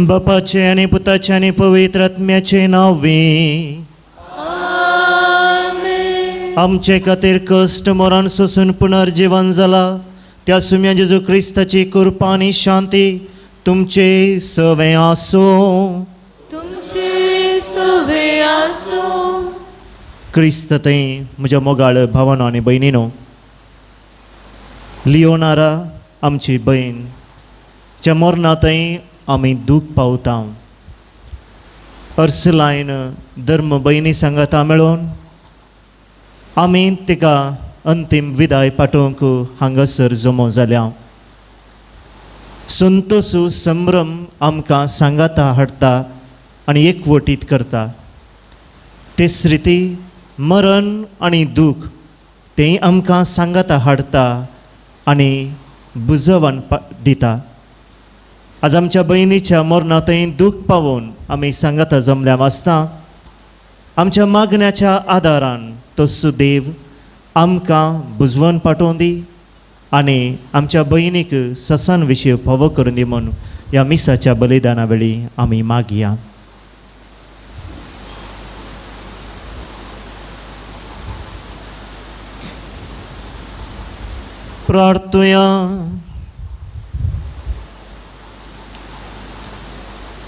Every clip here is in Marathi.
बापाचे आणि पुताचे आणि पवित्र आत्म्याचे नावे. आमचे खातीर कश्ट मरण सोसून पुनर्जीवन जाला त्या सुम्या जेजू क्रिस्ताची कृपा आणि शांती तुमचे सवे आसो. तुमचे सवे आसो. क्रिस्त ते म्हज्या मोगाळ भावानो आनी भयणीनो, लिओनारा आमची बहीण च्या मरणांतय आमी दूख पावता. अर्सलायन धर्म भयणी सांगाता मेळोन आमी तिका अंतीम विदाय पाठोवंक हांगासर जमो जाल्या. संतोसू संभ्रम आमकां सांगाता हाडटा आनी एकवटीत करता. तिसरी मरण आनी दूख तें आमकां सांगाता हाडटा आनी बुजवण दिता. आज आमच्या भयणीच्या मरणांतय दूख पावून आमी सांगाता जमल्या आसता आमच्या मागण्याच्या आदारान तो सुदेव आमकां बुजवण पाठोवन दी आनी आमच्या भयणीक ससान विशीं फावो करून दी म्हूण ह्या मिसाच्या बलिदाना वेळी आमी मागया. प्रार्थया.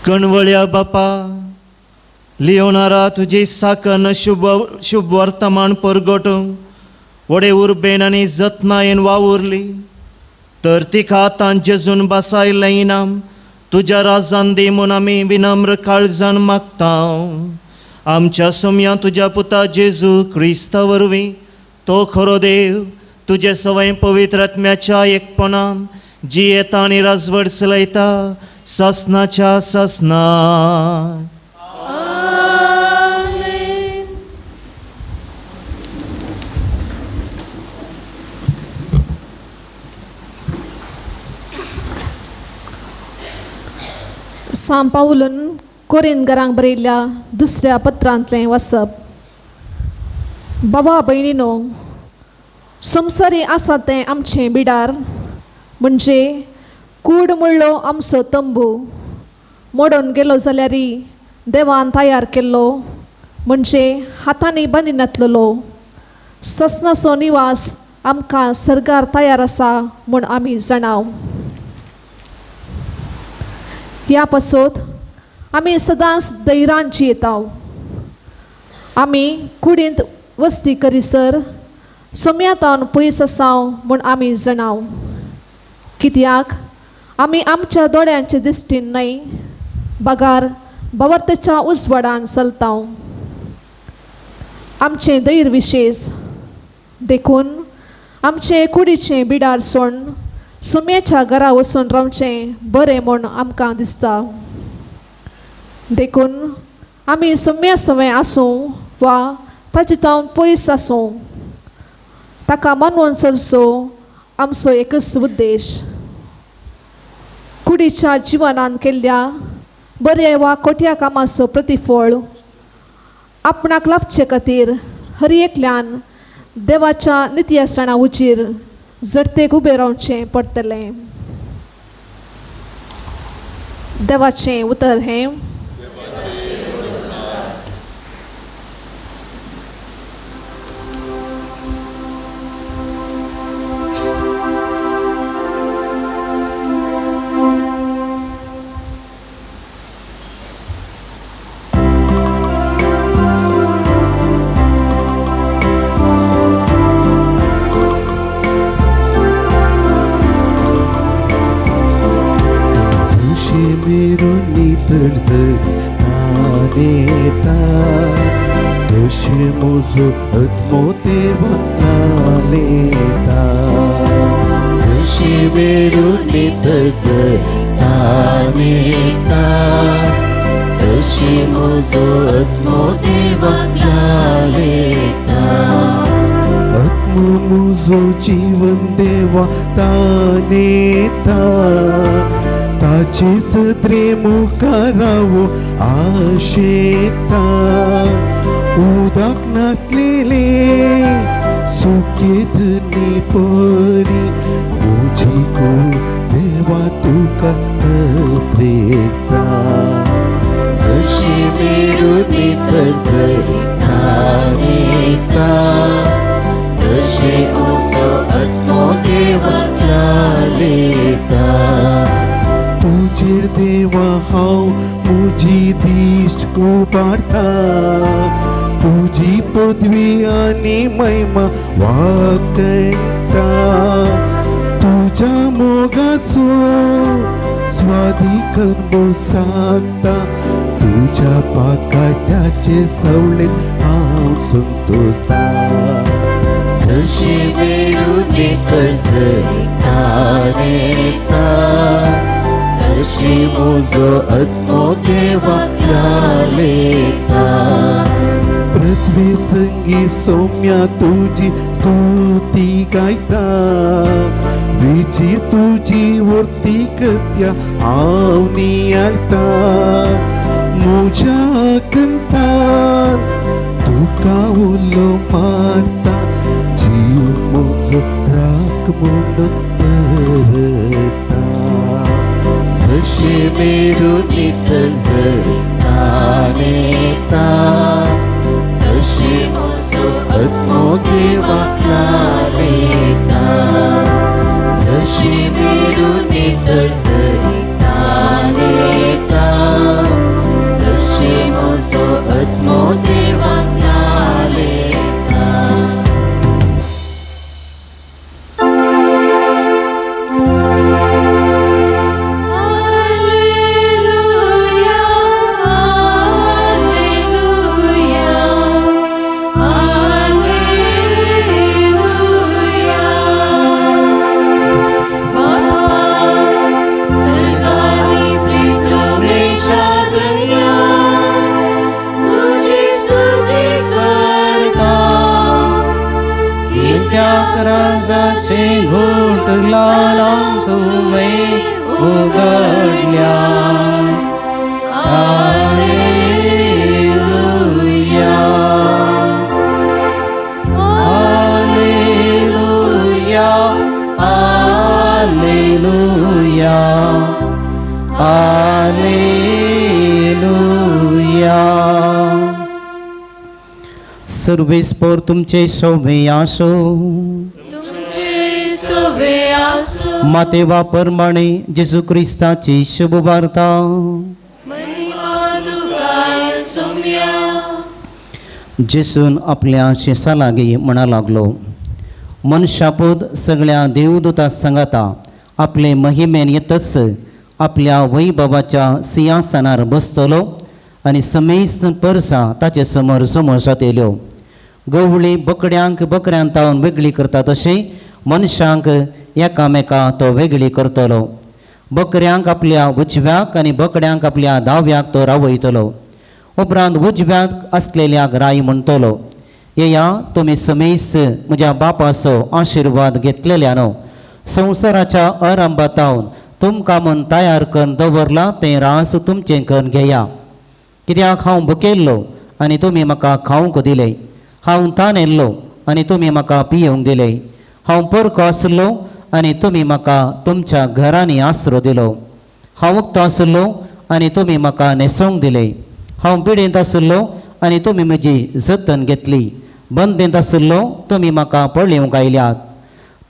कणवळ्या बापा, लिओनारा तुजी साकन शुभ वर्तमान परगटूंक वडे उर्बेन आनी जतनायेन वावुरली तर तिका आतां जेजून बसायलें इनाम तुज्या राजान दी म्हूण आमी विनम्र काळजान मागता. आमच्या सोम्या तुज्या पुता जेजू क्रिस्ता वरवीं तो खरो देव तुजे सवय पवित्र आत्म्याच्या एकपणान जियेता आनी राजवट चलयता ससनाच्या ससना. सांत पावलून कोरिंथकारांक बरयल्ल्या दुसऱ्या पत्रांतलें वाचप. बाबा भयणीनो, संवसारी आसा तें आमचें बिडार म्हणजे कूड म्हणलो आमचो तंबू मोडून गेलो जाल्यारय देवान तयार केल्लो म्हणजे हातांनी बांदिनातलो ससनाचो निवास आमकां सर्गार तयार आसा म्हूण आमी जाणाव. ह्या पासत आमी सदांच धैर्यान जियेता. आमी कुडींत वस्ती करीसर सोम्यातावन पयस आसाव म्हूण आमी जाणाव. कित्याक आमी आमच्या दोळ्यांचे दिश्टीन न्हय बगार भवर्तेच्या उजवाडान चलता. आमचे धैर्य विशेष देखून आमचे कुडीचें बिडार सोडून सोम्याच्या घरा वचून रावचें बरें म्हूण आमकां दिसता. देखून आमी सोम्या सवय आसूं वा ताचे तावन पयस आसूं ताका मानून चलचो आमचो एकच उद्देश. कुडीच्या जिवनान केल्ल्या बऱ्या वा कोट्या कामाचो प्रतिफळ आपणाक लाभचे खातीर हर एकल्यान देवाच्या नित्यस्थाना उचीर जडतेक उबें रावचें पडटलें. देवाचें उतर हें. Mozo atmote vanaleta Zashimeru nitasa taneta Dashimozo atmote vanaleta Atmo mozo jivan deva taneta ताचे सत्रे मुखारावो आशेता उदक नासलेले सुकेत निपरी मुझी को देवा तुका पत्रे सरिता जशी विरुनीत सरिता नेता तशे असो आत्मो देवाक लालेता तुजेर देवा हांव मुजी दिश्ट उबारता तुजी पदवी आनी महिमा वाकणटा तुज्या मोगाचो स्वादिकन बोसाकता तुज्या पाकाट्याचे सवलेत हांव संतोषता जशी विरुनीत सरिता नेता तशी म्हजो आत्मो देवाक लालेता पृथ्वी संगी सौम्या तुजी स्तुती गायता विची तुजी वर्ती कृत्या हांव नियाळता म्हज्या कंठांत तुका उलो मारता जीव म्हजो राख म्हणून भरता जशी विरुनीत सरिता नेता तशी म्हजो आत्मो देवाक लालेता जशी विरुनीत सरिता नेता तशी म्हजो आत्मो देवाक लालेता राजाचे घोट लालांक तुवें उगडल्या हालेलुया हालेलुया हालेलुया हालेलुया सर्वेस्पर तुमचे शोभे आसो मातेवा प्रमाणे जेजू क्रिस्ताची शुभ वार्ता जेसून आपल्या शिष्या लागी म्हणा लागलो मनशापूत सगळ्या देवदूता सांगाता आपले महिमेन येतच आपल्या वैभवाच्या सिंहासनार बसतलो आनी समेस्त परसां ताचे समोर समोर येयल्यो गवळी बकड्यांक बकऱ्यां तावन वेगळी करता तशें मनशांक एकामेका तो वेगळी करतलो बकऱ्यांक आपल्या उजव्याक आनी बकड्यांक आपल्या दाव्याक तो रावयतलो उपरांत उजव्याक आसलेल्याक राय म्हणटलो येया तुमी समेस्त म्हज्या बापाचो आशिर्वाद घेतलेल्यानो संवसाराच्या आरंभातावन तुमकां म्हूण तयार करून दवरलां तें रास तुमचें करून घेया कित्याक हांव भुकेल्लो आनी तुमी म्हाका खावंक दिले हांव तानेल्लो आनी तुमी म्हाका पियोंक दिले हांव परको आसलो आनी तुमी म्हाका तुमच्या घरांनी आसरो दिलो हांव उक्तो आसलो आनी तुमी म्हाका न्हेसोवंक दिले हांव पिडेंत आसलो आनी तुमी म्हजी जतन घेतली बंदेंत आसलो तुमी म्हाका पळयोवंक आयल्यात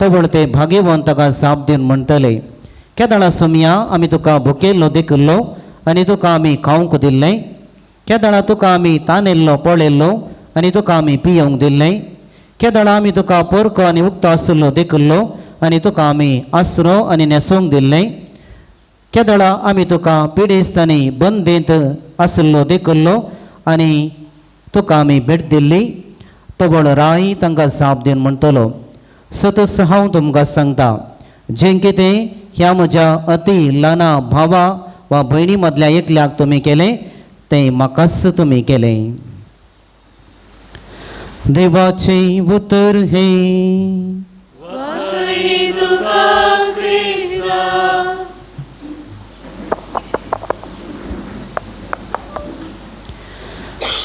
तवळ ते भाग्यवंत ताका जाप दिवन म्हणटले केदाळा सोमया आमी तुका भुकेल्लो देखल्लो आनी तुका आमी खावंक दिल्लें केदाळा तुका आमी तानेल्लो पळयल्लो आनी तुका आमी पियोवंक दिल्लें केदाळा आमी तुका परको आनी उक्तो आसलो देखल्लो आनी तुका आमी आसरो आनी न्हेसोवंक दिल्लें केदाळा आमी तुका पिडेस्त आनी बंदेंत आसलो देखल्लो आनी तुका आमी भेट दिल्ली तवळ राय तांकां जाप दिवन म्हणटलो सतत हांव तुमकां सांगता जें कितें ह्या म्हज्या अति ल्हाना भावा वा भयणी मदल्या एकल्याक तुमी केलें तें म्हाकाच तुमी केलें देवाचे उतर हे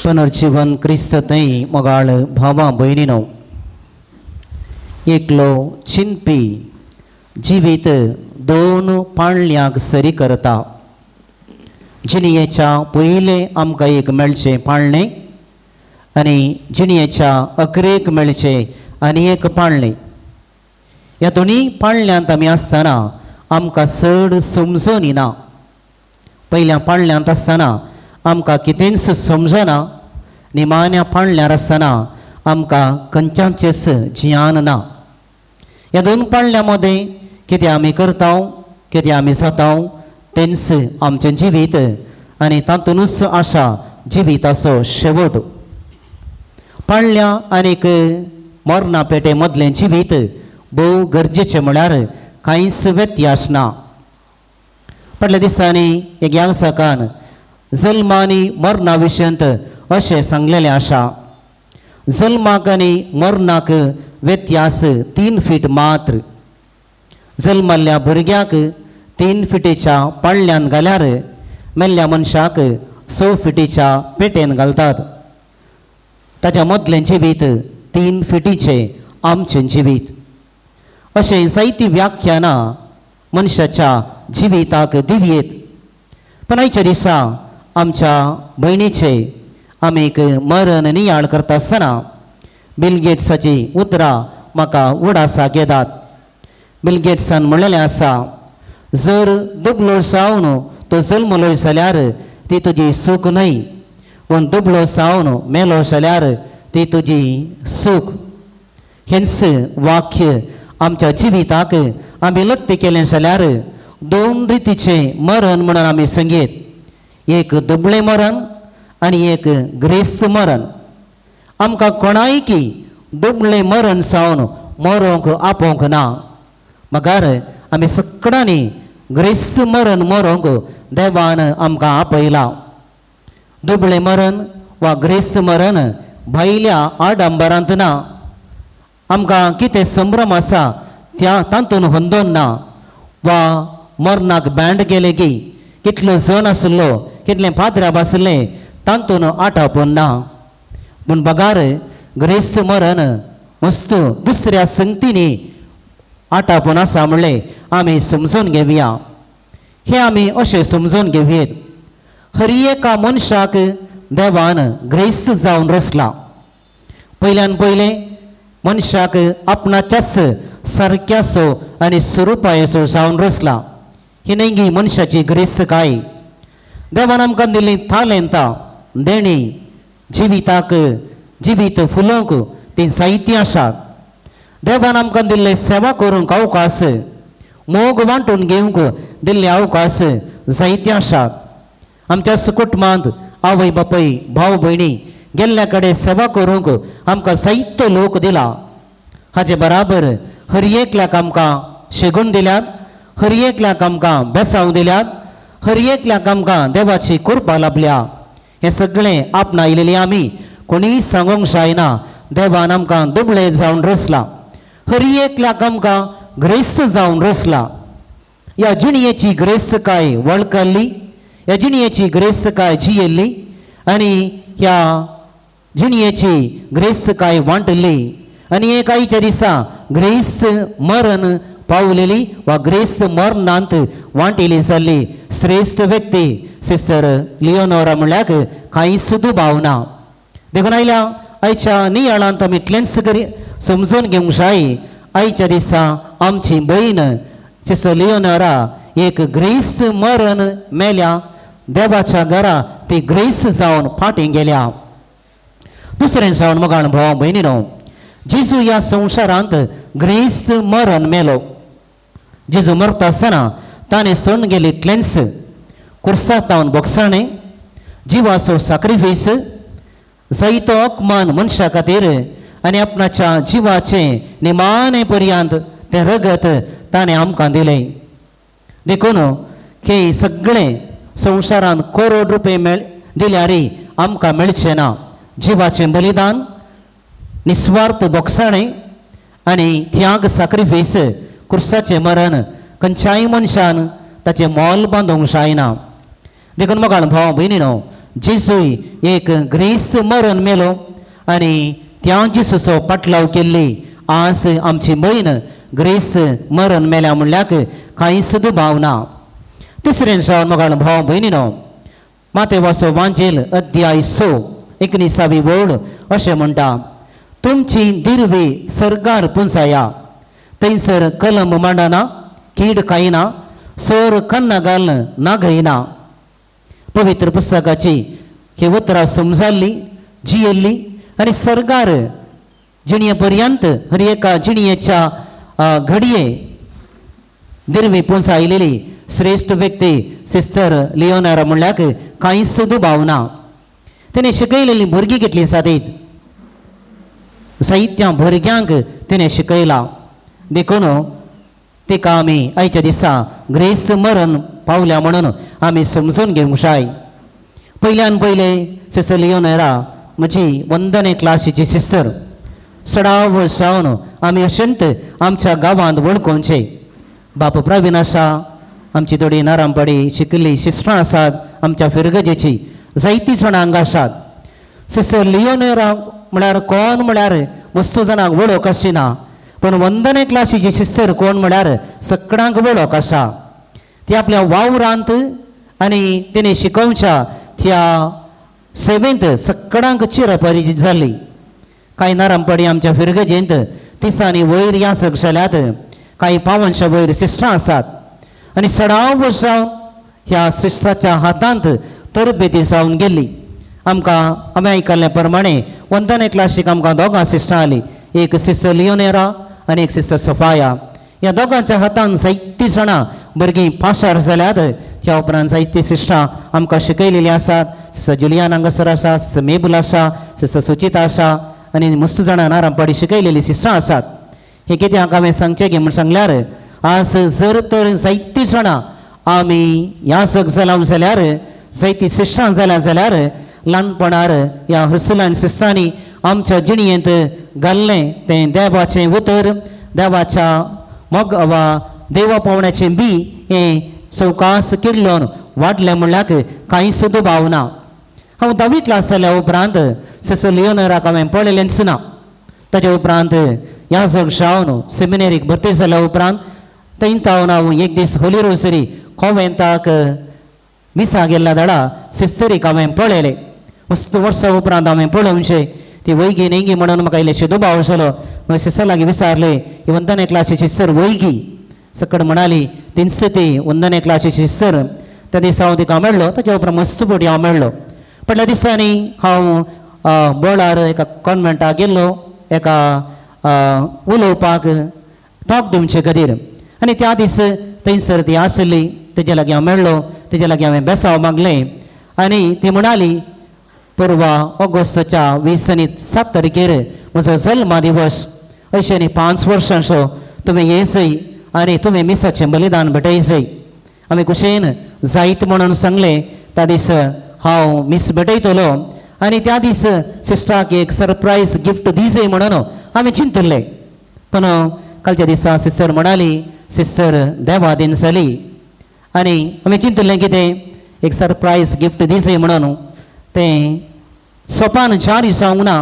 पुनर्जीवन क्रिस्त तें मोगाळ भावा भयणीनो एकलो चिंतपी जिवीत दोन पाळण्यांक सरी करता जिणयेच्या पयले आमकां एक मेळचें पाळणें आनी जिणयेच्या अकरेक मेळचें आनी एक पाळणें. ह्या दोनी पाळण्यांत आमी आसतना आमकां चड समजून येना. पयल्या पाळण्यांत आसतना आमकां कितेंच समजना. निमाण्या पाळण्यार आसतना आमकां खंयच्याचेच ज्ञान ना. ह्या दोन पाळण्यां मदें कितें आमी करता, कितें आमी जाता तेंच आमचें जिवीत आनी तातूंतच आसा जिविताचो शेवट. पाळण्यां आनीक मरणा पेटे मदलें जिवीत भोव गरजेचें म्हळ्यार कांयच व्यत्यास ना. फाटल्या दिसांनी एक यागसाकान जल्मा आनी मरणा विशयंत अशें सांगलेलें आसा. जल्माक आनी मरणाक व्यत्यास 3 फीट मात्र. जल्माल्ल्या भुरग्याक 3 फिटीच्या पाळण्यान घाल्यार मेल्ल्या मनशाक 6 फिटीच्या पेटेन घालतात. ताच्या मदलें जिवीत 3 फिटीचें आमचें जिवीत. अशें जायतीं व्याख्यानां मनशाच्या जिविताक दिवयेत. पण आयच्या दिसा आमच्या भयणीचे आमी एक मरण नियाळ करता आसतना बिल गेट्साची उतरां म्हाका उडासाक येतात. बिल गेट्सान म्हणलेलें आसा, जर दुबळो जावन तो जल्मलो जाल्यार ती तुजी सूख न्हय, पूण दुबळो जावन मेलो जाल्यार ती तुजी सूख. हेंच वाक्य आमच्या जिविताक आमी लत्तें केलें जाल्यार 2 रितीचें मरण म्हणून आमी सांगीत. एक दुबळें मरण आनी एक ग्रेस्त मरण. आमकां कोणायकी दुबळें मरण जावन मरोंक आपोवंक ना. मगार आमी सगळ्यांनी ग्रेस्त मरण मरोंक देवान आमकां आपयलां. दुबळें मरण वा ग्रेस्त मरण भायल्या आडंबरांत ना. आमकां कितें संभ्रम आसा त्या तातूंत होंदोन ना. वा मरणाक बँड केले की कितलो जण आसलो, कितलें पाद्राब आसलें तातूंत आटापून ना. पूण बगार ग्रेस्त मरण मस्त दुसऱ्या संगतींनी आटापून आसा म्हणलें आमी समजून घेवया. हें आमी अशें समजून घेवयेत. हर एका मनशाक देवान ग्रेस्त जावन रचला. पयल्यान पयलें मनशाक आपणाच्याच सारक्याचो आनी स्वरुपाचो जावन रचला. ही नेंगी मनशाची ग्रेस्तकाय. देवान आमकां दिल्लीं तालेंतां देणी जिविताक जिवीत फुलोवंक ती जायतीं आसात. देवान आमकां दिल्लें सेवा करूंक अवकाश, मोग वांटून घेवंक दिल्ले अवकाश जायते आसात. आमच्या कुटुंबांत आवय बापूय भाव भयणी गेल्ल्या कडेन सेवा करूंक आमकां जायतो लोक दिला. हाचे बराबर हर एकल्याक आमकां शेगूण दिल्यात, हर एकल्याक आमकां बेसांव दिल्यात, हर एकल्याक आमकां देवाची कृपा लाभल्या. हें सगळें आपणायलेलीं आमी कोणीय सांगूंक जायना. देवान आमकां दुबळें जावन रचला. हर एकल्याक आमकां ग्रेस्त जावन रचला. ह्या जिणयेची ग्रेस्तकाय वळखली, ह्या जिणयेची ग्रेस्तकाय जियेल्ली आनी ह्या जिणयेची ग्रेस्तकाय वांटली. आनी एक आयच्या दिसा ग्रेस्त मरण पावलेली वा ग्रेस्त मरणांत वांटिली जाल्ली श्रेश्ठ व्यक्ती सिस्टर लिओनोरा म्हणल्यार कांयच दुबाव ना. देखून आयल्या आयच्या नियाळांत आमी इतलेंच समजून घेवंक जाय. आयच्या दिसा आमची भयण सिस्टर लिओनोरा एक ग्रेस्त मरण मेल्या. देवाच्या घरा ती ग्रेस्त जावन फाटीं गेल्या. दुसरें जावन मोगाळ भाव भयणीनो, जेजू ह्या संवसारांत ग्रेस्त मरण मेलो. जेजू मरता आसतना ताणें सोडून गेली इतलेंच कुर्साक तावन बोगसाणें, जिवाचो सॅक्रिफायस, जायतो अपमान मनशा खातीर आनी आपणाच्या जिवाचें निमाणे पर्यंत तें रगत ताणें आमकां दिलें. देखून हें सगळें संवसारांत करोड रुपये दिल्यारय आमकां मेळचें ना. जिवाचें बलिदान, निस्वार्थ बोगसाणें आनी त्याग सॅक्रिफायस, कुर्साचें मरण खंयच्याय मनशान ताचें मोल बांदूंक जायना. देखून मोगाळ भाव भयणीनो, जेजूय एक ग्रेस्त मरण मेलो आनी त्या जेजूचो पाटलाव केल्ली आज आमची भयण ग्रेस्त मरण मेल्या म्हणल्यार कांयच दुबाव ना. तिसरें जावन मोगाळ भाव भयणीनो, मातेवाचो वांजेल अध्याय 6 19वी ओळ अशें म्हणटा, तुमची दिर्वी सरगार पुंसाया, थंयसर कलम मांडना, कीड खायना, सोर कन्न घालन ना घयना. पवित्र पुस्तकाची ही उतरां समजाल्ली, जियेल्ली आनी सरगार जिणये पर्यंत हर एका जिणयेच्या घडये दिर्वी पुंस आयलेली श्रेष्ठ व्यक्ती सिस्टर लिओनारा म्हणल्याक कांय सुद्दां भावना. तिणें शिकयलेली भुरगीं कितलीं सादीत, जायत्या भुरग्यांक तिणें शिकयला. देखून तिका आमी आयच्या दिसा ग्रेस मरण पावल्या म्हणून आमी समजून घेवंक जाय. पयल्यान पयलें सिस्टर लिओनारा म्हजी वंदने क्लासीची सिस्टर. 16 वर्सां आमी अशेंत आमच्या गांवांत वळखुंचे. बाप प्रवीण आसा, आमची थोडी नारांपडी शिकिल्ली सिस्टरां आसात आमच्या फिरगजेची, जायतीं जाणां हांगा आसात. सिस्टर लिओनारा म्हळ्यार कोण म्हळ्यार वस्तू जाणांक वळख आशिना, पण वंदने क्लासीची सिस्टर कोण म्हळ्यार सगळ्यांक वळख आसा. ती आपल्या वावरांत आनी तिणें शिकोवच्या त्या सेवेंत सगळ्यांक चिरपरिचीत जाल्ली. कांय नारांपडी आमच्या फिरगजेंत तिसांनी वयर यासक जाल्यात, कांय पावनशा वयर सिस्टरां आसात. आनी 16 वर्सां ह्या सिस्टराच्या हातांत तरबेती जावन गेल्ली. आमकां आमी आयकल्ल्या प्रमाणे वंदने क्लासीक आमकां दोगां सिस्टरां आली, एक सिस्टर लिओनारा आनी एक सिस्टर सोफाया. ह्या दोगांच्या हातान जायतीं जाणां भुरगीं पाशार जाल्यात. त्या उपरांत जायतीं सिस्टरां आमकां शिकयलेलीं आसात. सिस्टर जुलियान हांगासर आसा, सिस्टर मेबूल आसा, सिस्टर सुचिता आसा आनी मस्त जाणां नारांपडी शिकयलेलीं सिस्टरां आसात. हे कित्याक हांवें सांगचें गे म्हूण सांगल्यार, आज जर तर जायतीं जाणां आमी यासक जालां जाल्यार, जायतीं सिस्टरां जाल्यां जाल्यार ल्हानपणार ह्या हर्सुलान सिस्टरांनी आमच्या जिणयेंत घाल्लें तें देवाचें उतर, देवाच्या मोग वा देवा पावण्याचें बी हें चवकास किल्लोन वाडलें म्हणल्यार कांय सुद्दां भावना. हांव 10वी क्लास जाल्या उपरांत सिस्टर लिओनाराक हांवें पळयलेंच ना. ताचे उपरांत याजक जावन सेमिनेरीक भरती जाल्या उपरांत थंय तावन हांव एक दीस होली रोजरी कॉवेंताक मिसा गेल्ल्या दाडा सिस्टरीक हांवें पळयलें. मस्त वर्सां उपरांत हांवें पळोवचें. ती वैगी नेगी म्हणून म्हाका इल्लेशे दुबाव जालो. मागीर सिस्टर लागीं विचारलें, ही वंदने क्लासीची सिस्टर वैगी. सकड म्हणाली, तिनस ती वंदने क्लासीची सिस्टर. त्या दिसा हांव तिका मेळ्ळो. ताच्या उपरांत मस्त पटी हांव मेळ्ळो. फाटल्या दिसांनी हांव बोळार एका कॉन्वेंटाक गेल्लो एका उलोवपाक टॉक दिवचे खातीर. आनी त्या दीस थंयसर ती आसली. तेजे लागीं हांव मेळ्ळो. तेजे लागीं हांवें बेसांव मागलें. आनी ती म्हणाली, परवा ऑगस्टच्या 20 आनी 7 तारखेर म्हजो जल्मा दिवस. अशें न्ही 5 वर्सांचो तुमी येयसय आनी तुमी मिसाचें बलिदान भेटयसय. आमी कुशेन जायत म्हणून सांगलें. त्या दीस हांव मिस भेटयतलो आनी त्या दीस सिस्टराक एक सरप्रायज गिफ्ट दिजय म्हणून आमी चिंतल्लें. पूण कालच्या दिसा सिस्टर म्हणाली, सिस्टर देवा दिन जाली. आनी आमी चिंतलें कितें, एक सरप्रायज गिफ्ट दिजय म्हणून. तें सोपान जारी जावंक ना.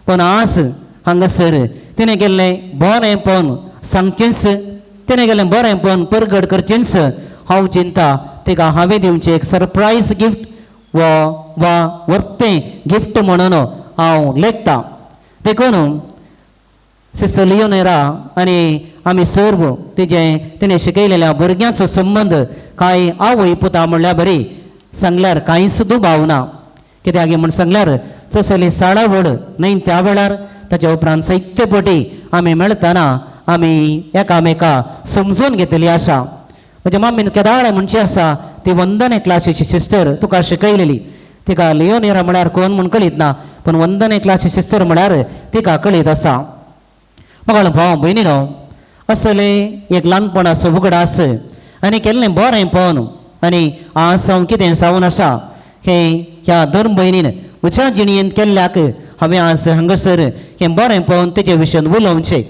पूण आज हांगासर तिणें गेल्लें बरेंपण सांगचेंच, तिणें गेल्लें बरेंपण परगट करचेंच हांव चिंता. तिका हांवें दिवचें एक सरप्रायज गिफ्ट वा वर्तें गिफ्ट म्हणून हांव लेखतां. देखून सिस्टर लिओनारा आनी आमी सर्व तिणें शिकयलेल्या भुरग्यांचो संबंद कांय आवय पुता म्हणल्यार बरी, सांगल्यार कांय सुद्दां भावना. कित्याक म्हूण सांगल्यार जसली साळावड न्हय त्या वेळार ताच्या उपरांत साहित्य पटी आमी मेळतना आमी एकामेका समजून घेतली आसा. म्हज्या मामीन केदाळ म्हणची आसा, ती वंदने क्लासीची सिस्टर तुका शिकयलेली. तिका लिओनारा म्हळ्यार कोण म्हूण कळीत ना, पूण वंदने क्लासी सिस्टर म्हळ्यार तिका कळीत आसा. म्हाका भाव भयणीनो, असले एक ल्हानपणाचो उगडास आनी केल्लें बरेंपण आनी आज हांव कितें जावन आसा हें ह्या धर्म भयणीन म्हज्या जिणयेंत केल्ल्याक हांवें आज हांगासर हें बरेंपण तेजे विशयीन उलोवचें.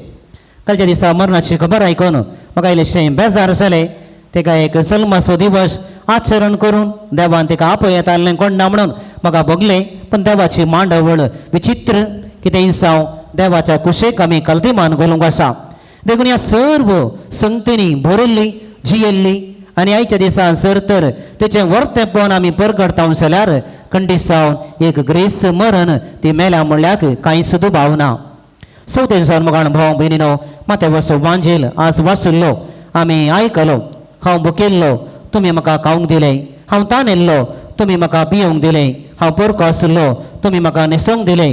कालच्या दिसा मरणाची खबर आयकून म्हाका इल्लेशें बेजार जालें. तेका एक जल्माचो दिवस आचरण करून देवान तिका आपयत आसलें कोण ना म्हणून म्हाका भोगलें. पण देवाची मांडवळ विचित्र कितेंय जावं देवाच्या कुशेक आमी कल्तिमान घालूंक आसा. देखून ह्या सर्व संगतींनी भरिल्ली जियेल्ली आनी आयच्या दिसा जर तर तेचें वर्तेपण आमी परगडताव जाल्यार खंडीत जावन एक ग्रेस मरण ती मेल्या म्हणल्यार कांयच दुबाव ना. चवथे दिसा मोगान भाव भयणीनो, माते वसो वांजेल आज वाचल्लो आमी आयकलो. हांव भुकेल्लो तुमी म्हाका खावंक दिलें, हांव तानेल्लो तुमी म्हाका पियोंक दिलें, हांव परको आसलो तुमी म्हाका न्हेसोंक दिलें,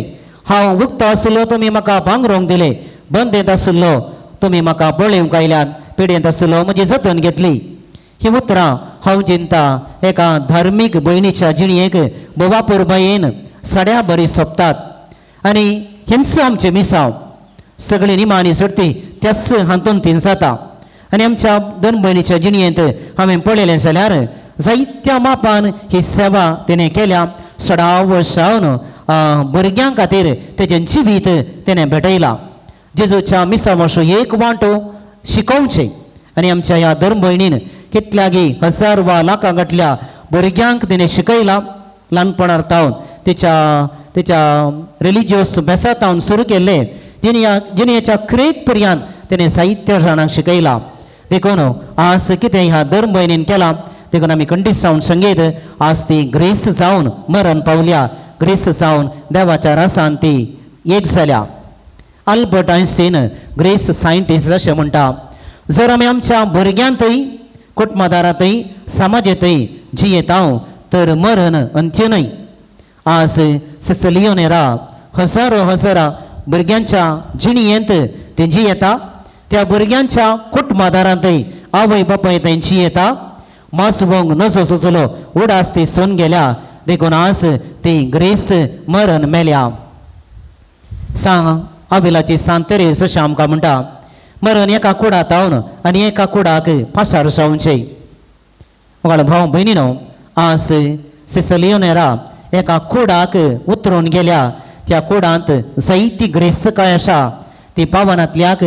हांव उक्तो आसलो तुमी म्हाका पांगरोंक दिलें, बंदेंत आसलो तुमी म्हाका पळोवंक आयल्यात, पिडेंत आसलो म्हजी जतन घेतली. ही उतरां हांव चिंता एका धार्मीक भयणीच्या जिणयेक बोवापूर बायेन सड्या बरी सोंपतात. आनी हेंच आमचें मिसांव सगळीं निमाणी सडती त्याच हातून तीन जाता. आनी आमच्या दोन भयणीच्या जिणयेंत हांवें पळयलें जाल्यार जायत्या मापान ही सेवा तेणें केल्या. 16 वर्सांवन भुरग्यां खातीर तेजें जिवीत तेणें भेटयलां. जेजूच्या मिसांवाचो एक वांटो शिकोवचें. आनी आमच्या ह्या धर्म भयणीन कितल्यागी हजार वा लाखां गांठल्या भुरग्यांक तिणें शिकयलां. ल्हानपणार तावन तिच्या रिलिजियस बेसातावन सुरू केल्लें जिणयेच्या क्रेक पर्यंत तिणें जायत्या जाणांक शिकयलां. देखून आज कितें ह्या धर्म भयणीन केलां देखून आमी खंडीत जावन संगीत आज ती ग्रेस जावन मरण पावल्या, ग्रेस जावन देवाच्या रासान ती एक जाल्या. आल्बर्ट आयन्स्टायन ग्रेस सायंटिस्ट अशें म्हणटा, जर आमी आमच्या भुरग्यांतय कुटुंबदारांतय समाजांतय जियेताव तर मरण अंत्य न्हय. आज सिसिलियोनेरा हजारां भुरग्यांच्या जिणयेंत ते जियेता. त्या भुरग्यांच्या कुटुंबदारांतय आवय बापाय थंय जियेता. मासवंक नजो सुचलो उडास ती सोन गेल्या देखून आज ती ग्रेस मरण मेल्या. आबिलाची सांतेरेस अशें आमकां म्हणटा, मरण एका कुडात तावन आनी एका कुडाक पाशार जावचें. म्हाका भाव भयणीनो, आज सिसिलियोनेरा एका कुडाक उतरून गेल्या. त्या कुडांत जायती ग्रेस्तकाय आसा. ती पावनांतल्याक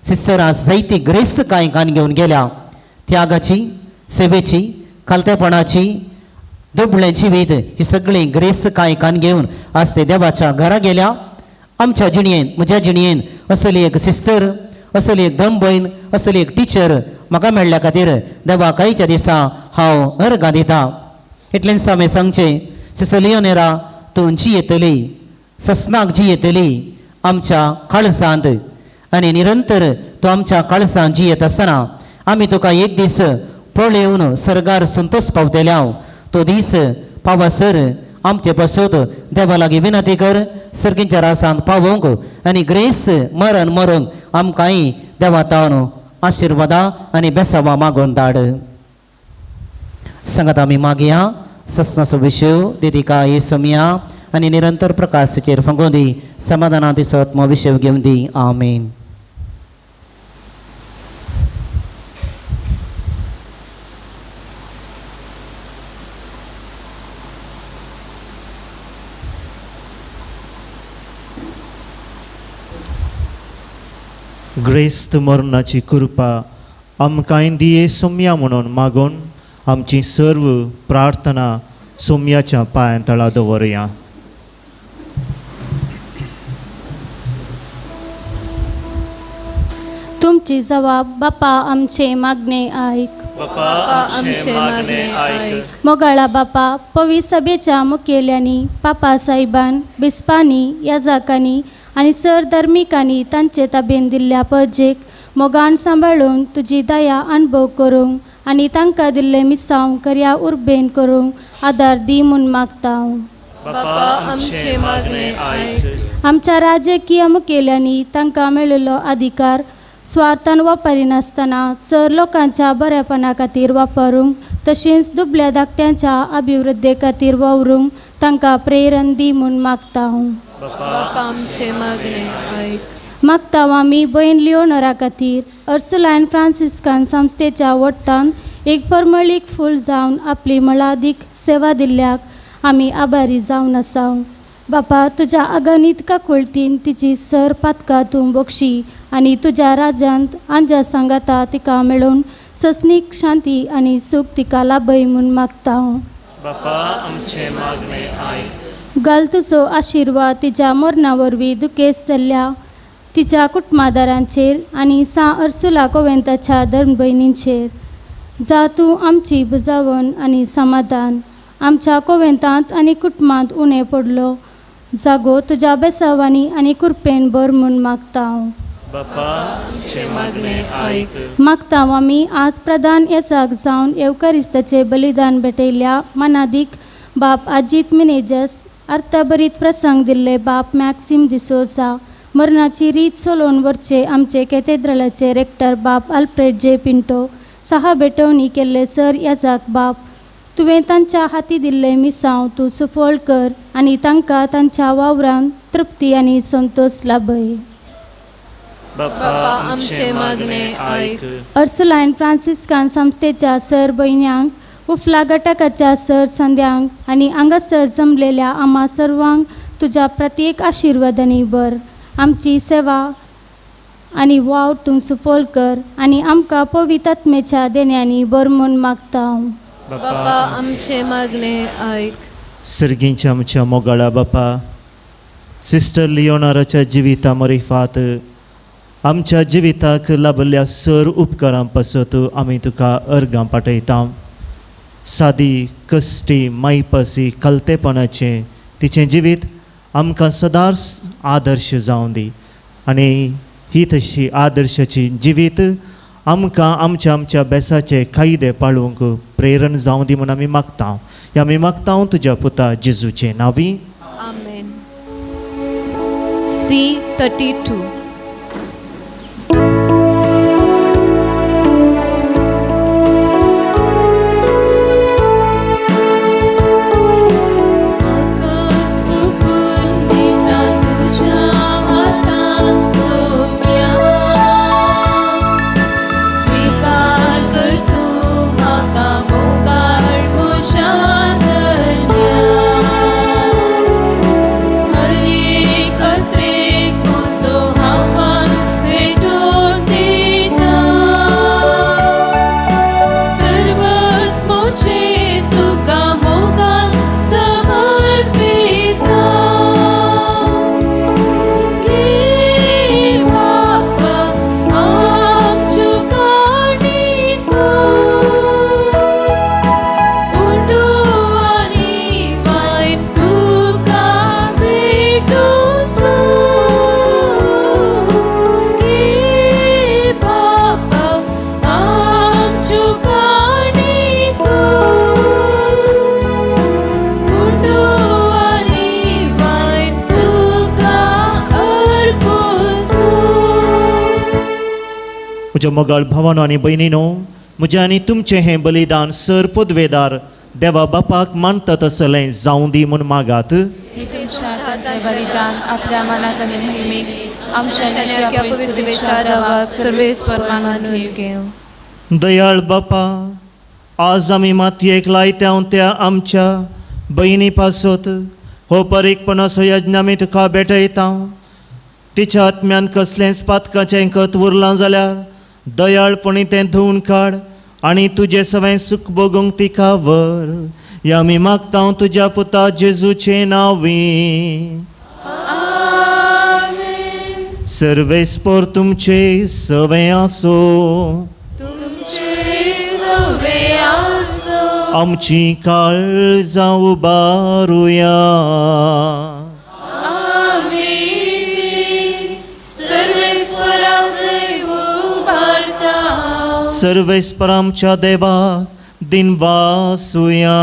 सिस्टरां जायती ग्रेस्तकाय कान घेवन गेल्या. त्यागाची, सेवेची, खालतेपणाची, दुबळें जिवीत ही सगळी ग्रेस्तकाय कान घेवन आज ते देवाच्या घरा गेल्या. आमच्या जिणयेन, म्हज्या जिणयेन असली एक सिस्टर, असली एक धर्म भयण, असली एक टिचर म्हाका मेळ्ळ्या खातीर देवाक आयच्या दिसा हांव अर्गां दितां. इतलेंच हांवें सांगचें, सिसिलियोनेरा तूं जियेतली, ससनाक जियेतली आमच्या काळजांत. आनी निरंतर तूं आमच्या काळजांत जियेत आसतना आमी तुका एक दीस पळोवन सर्गार संतोश पावतल्या. तो दीस पावसर आमचे पासत देवा लागीं विनंती कर सर्गींच्या रासांत पावोंक आनी ग्रेस मरण मरूंक आमकांय देवा तावन आशिर्वादां आनी बेसावां मागून धाड. सांगात आमी मागया. सस्नाचो विशय दितिका येसमिया आनी निरंतर प्रकाशाचेर फंगोवन दी. समाधाना दिसत मो विशय घेवन दी. आमीन. ग्रेस्त मरणाची कृपा आमकांय दिये सोम्या म्हणून मागून आमची सर्व प्रार्थना सोम्याच्या पांयातळा दवरया. तुमची जबाब बापा आमचे मागणे ऐक. बापा आमचे मागणे ऐक. मोगाळा बापा, पवित्र सभेच्या मुखेल्यांनी, पापा साहेबान, बिस्पांनी, याजकांनी आनी सरधर्मिकांनी तांचे ताबेन दिल्ल्या पजेक मोगान सांबाळून तुजी दया अनुभव करूंक आनी तांकां दिल्ले मिसांव कर्या उर्बेन करूंक आदार दी म्हूण मागता. बापा आमचे मागणे ऐक. आमच्या राजकीय मुखेल्यांनी तांकां मेळिल्लो अधिकार स्वार्थान वापरिनासतना सर लोकांच्या बरेपणा खातीर वापरूंक तशेंच दुबळ्या धाकट्यांच्या अभिवृद्धी खातीर वावरूंक तांकां प्रेरण दी म्हूण मागता. बापा आमचे मागणे ऐक. मागता आमी भयण लिओनरा खातीर अर्सुलायन फ्रांसिस्कान संस्थेच्या वट्टान एक परमळीक फूल जावन आपली मळादीक सेवा दिल्ल्याक आमी आभारी जावन आसा. बापा, तुज्या अगणित काकुळतीन तिची सर पातकां तूं बक्षी आनी तुज्या राज्यांत आंज्या सांगाता तिका मेळून ससनीक शांती आनी सूख तिका लाभय म्हूण मागता. बापा आमचे मागणे ऐक. घाल तुजो आशिर्वाद तिच्या मरणा वरवीं दुखेस जाल्ल्या तिच्या कुटुंबदारांचेर आनी सा अर्सुला कोवेंताच्या धर्म भयणींचेर. जा तूं आमची बुजावण आनी समाधान आमच्या कोवेंतांत आनी कुटुंबांत उणें पडलो जागो तुज्या बेसावांनी आनी कुरपेन भर म्हूण मागता हांव. बापा आमचे मागणे आयक. मागता आमी आज प्रधान येसाक जावन येवकारिस्ताचे बलिदान भेटयल्या मनादीक बाप अजित मिनेजस, अर्थभरीत प्रसंग दिल्ले बाप मॅक्सिम डिसोजा, मरणाची रीत सोलोवन व्हरचे आमचे कॅथेड्रलाचे रेक्टर बाप अल्फ्रेड जे पिंटो, सहा भेटवणी केल्ले सर येसाक बाप, तुवें तांच्या हाती दिल्ले मिसांव तूं सुफळ कर आनी तांकां तांच्या वावरांत तृप्ती आनी संतोष लाभय. बापा आमचे मागणे आयक. अर्सुलायन फ्रांसिस्कान संस्थेच्या सर भयण्यांक, उफला घटकाच्या सर संध्यांक आनी हांगासर जमलेल्या आम्हा सर्वांक तुज्या प्रत्येक आशिर्वादांनी भर. आमची सेवा आनी वाव तूं सुफळ कर आनी आमकां पवित्र आत्मेच्या देण्यांनी भर म्हूण मागता हांव. बापा आमचे मागणे आयक. सर्गींच्या आमच्या मोगाळा बापा, सिस्टर लिओनाराच्या जिविता मरिफात आमच्या जिविताक लाभल्या सर उपकारां पासत आमी तुका अर्गां पाठयता. सादी कश्टी मायपासी कलतेपणाचें तिचें जिवीत आमकां सदांच आदर्श जावं दी आनी ही तशी आदर्शाची जिवीत आमकां आमच्या आमच्या बेसाचे कायदे पाळूंक प्रेरण जावं दी म्हूण आमी मागता. हे आमी मागता तुज्या पुता जेजूचे नांवी. आमेन. C32. म्हज्या मोगाळ भावानो आनी भयणीनो, म्हजें आनी तुमचें हें बलिदान सर पदवेदार देवा बापाक मानता तसलें जावं दी म्हूण मागात. हे तुमच्या हातांतलें बलिदान आपल्या मनाक आनी मोहिमेक आमच्या नेक्या पवित्र विचारावाक सर्वेस्वर मानून घेव. दयाळ बापा, आज आमी मातयेक लायत्या त्या आमच्या भयणी पासत हो परीकपणाचो यज्ञ आमी तुका भेटयता. तिच्या आत्म्यान कसलेंच पातकाचें कत उरलां जाल्यार दयाळपणी तें धुवन काड आनी तुजें सगळें सुख भोगूंक तिका व्हर. हें आमी मागता तुज्या पुता जेजूचे नांवी. सर्वेस्पर तुमचे सवें आसो. आमची काळजां उबारुया. सर्वेस्पर आमच्या देवाक दिनवासुया.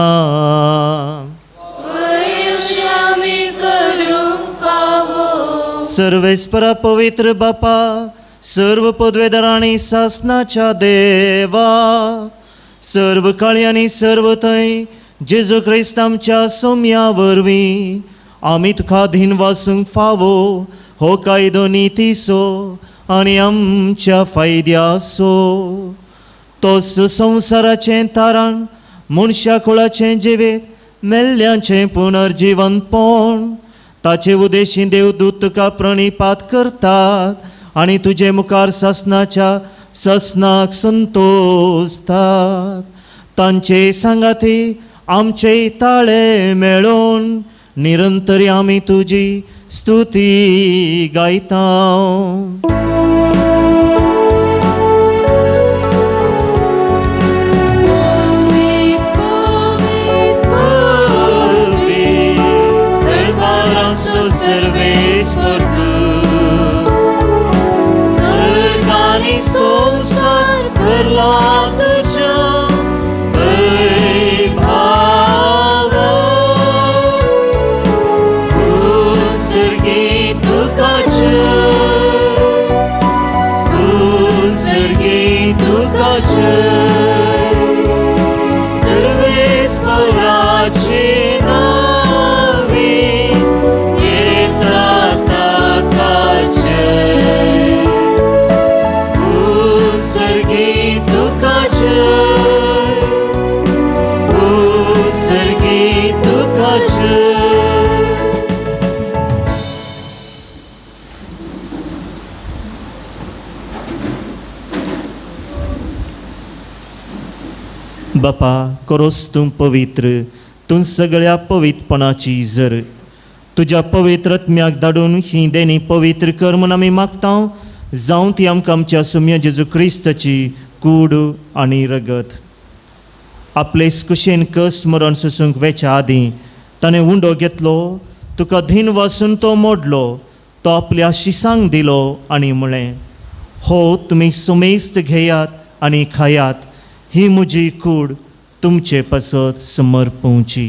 सर्वेस्परा पवित्र बापा, सर्व पदवेदारांनी सासनाच्या देवा, सर्व काळी आनी सर्व थंय जेजू क्रिस्त आमच्या सोम्या वरवीं आमी तुका दिनवासूंक फावो हो कायदो नितीसो आनी आमच्या फायद्यासो. तोच संवसाराचें तारण, मनशा कुळाचें जिवीत, मेल्ल्यांचें पुनर्जिवनपण, ताचे उदेशी देवदूत तुका प्रणिपात करतात आनी तुजे मुखार ससनाच्या ससनाक संतोसतात. तांचे सांगाती आमचे ताळे मेळोवन निरंतरी आमी तुजी स्तुती गायता. पावला तुझ्या वैभवा उत्सर्गी तुकाचे सर्वेस पराचे नावे येता ताकाचे उत्सर्गी तुकाचे बापा करोस तूं पवित्र तूं सगळ्या पवित्रपणाची जर तुज्या पवित्र आत्म्याक धाडून ही देणी पवित्र कर म्हूण आमी मागता जावं ती आमकां आमच्या सुम्य जेजू क्रिस्ताची कूड आनी रगत आपले कुशेन कस मरण सोसूंक वेच्या आदीं ताणें उंडो घेतलो तुका धीन वासून तो मोडलो तो आपल्या शिसांक दिलो आनी म्हळें हो तुमी सुमेस्त घेयात आनी खायात ही म्हजी कूड तुमचे पासत समर्पूंची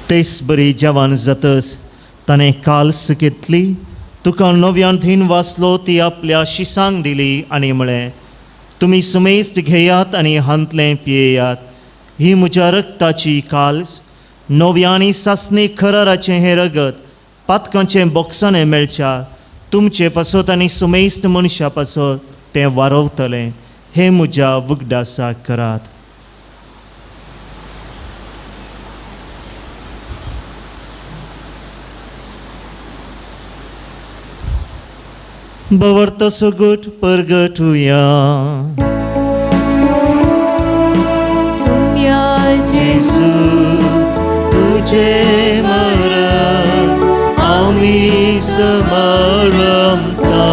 तेच बरी जेवण जातस ताणें काल्स घेतली तुका नव्यान धीन वाचलो ती आपल्या शिसांक दिली आनी म्हळें तुमी सुमेस्त घेयात आनी हांतलें पियेयात ही म्हज्या रक्ताची काल्स नव्यानी सासणी खराराचें हें रगत पातकांचें बॉक्सांनी मेळच्या तुमचे पासत आनी सुमेस्त मनशा पासत तें वारवतलें हें म्हज्या वगडासाक करात बवर्त सुगुट परगटुया सुम्या जेजू तुझे मरण आमी समरमता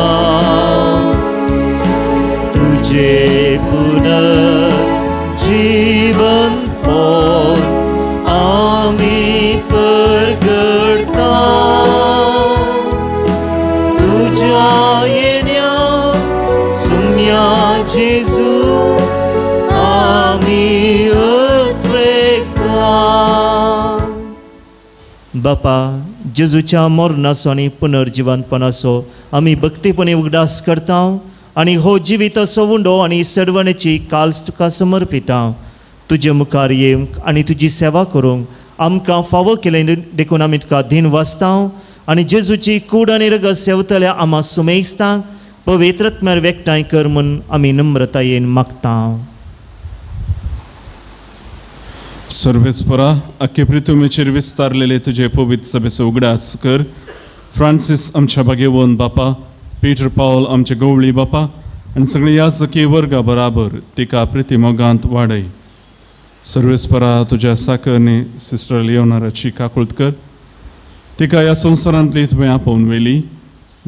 तुझे पुनर्जीवन पोर आमी परगटता तुझ्या येण्या सुम्या जेजू आमी बापा जेजूच्या मरणाचो आनी पुनर्जिवनपणाचो आमी भक्तीपणी उगडास करता आनी हो जिवीत असो उंडो आनी सडवणेची काल्स तुका समर्पिता तुजे मुखार येवंक आनी तुजी सेवा करूंक आमकां फावो केलें देखून आमी तुका दिन वाचता आनी जेजूची कूड आनी रगत सेवतल्या आमा सुमेस्तांक पवित्रत्म्यार व्यक्ताय कर म्हूण आमी नम्रतायेन मागता सर्वेस्परा अख्खे पृथ्वीचेर विस्तारलेले तुझे पवित्र सभेचो उगडास कर फ्रांसीस आमच्या बागेवन बापा पीटर पावल आमचे गवळी बापा आनी सगळे याजकी वर्गा बराबर तिका प्रितीमोगांत वाडय सर्वेस्परा तुज्या साकरने सिस्टर लिओनाराची काकुळट कर तिका ह्या संवसारांतली तुवें आपोवन वेली